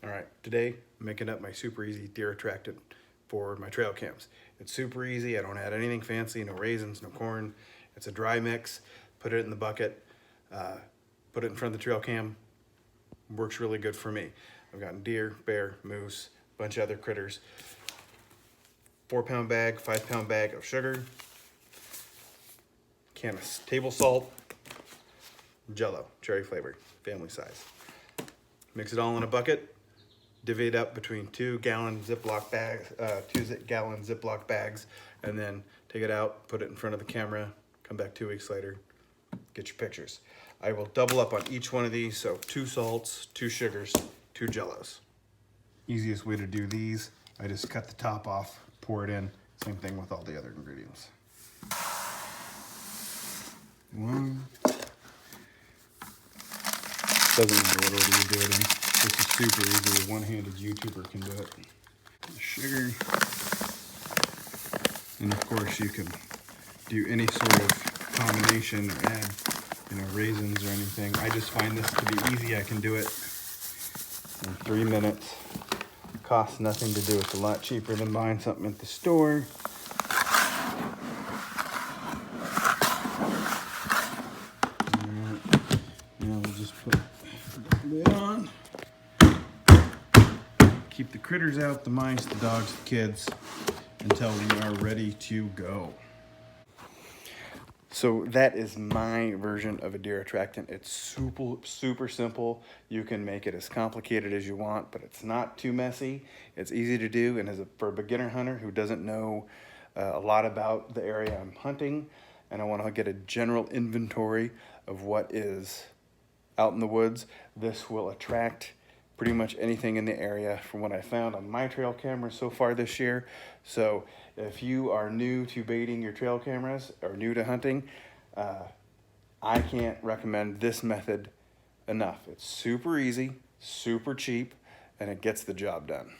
All right, today I'm making up my super easy deer attractant for my trail cams. It's super easy. I don't add anything fancy, no raisins, no corn. It's a dry mix. Put it in the bucket, put it in front of the trail cam. Works really good for me. I've gotten deer, bear, moose, a bunch of other critters. 4-pound bag, 5-pound bag of sugar, can of table salt, Jello, cherry flavored, family size. Mix it all in a bucket. Divvy it up between 2-gallon Ziploc bags, 2-gallon Ziploc bags, and then take it out, put it in front of the camera, come back 2 weeks later, get your pictures. I will double up on each one of these, so 2 salts, 2 sugars, 2 Jellos. Easiest way to do these, I just cut the top off, pour it in, same thing with all the other ingredients. 1. Doesn't matter what order you do it in. This is super easy. A one-handed YouTuber can do it. Sugar. And of course you can do any sort of combination or add, raisins or anything. I just find this to be easy. I can do it in 3 minutes. Costs nothing to do. It's a lot cheaper than buying something at the store. Now we'll just put the lid on. Keep the critters out, the mice, the dogs, the kids, until we are ready to go. So that is my version of a deer attractant. It's super simple. You can make it as complicated as you want, but it's not too messy. It's easy to do, and for a beginner hunter who doesn't know a lot about the area I'm hunting, and I want to get a general inventory of what is out in the woods, this will attract pretty much anything in the area from what I found on my trail cameras so far this year. So if you are new to baiting your trail cameras or new to hunting, I can't recommend this method enough. It's super easy, super cheap, and it gets the job done.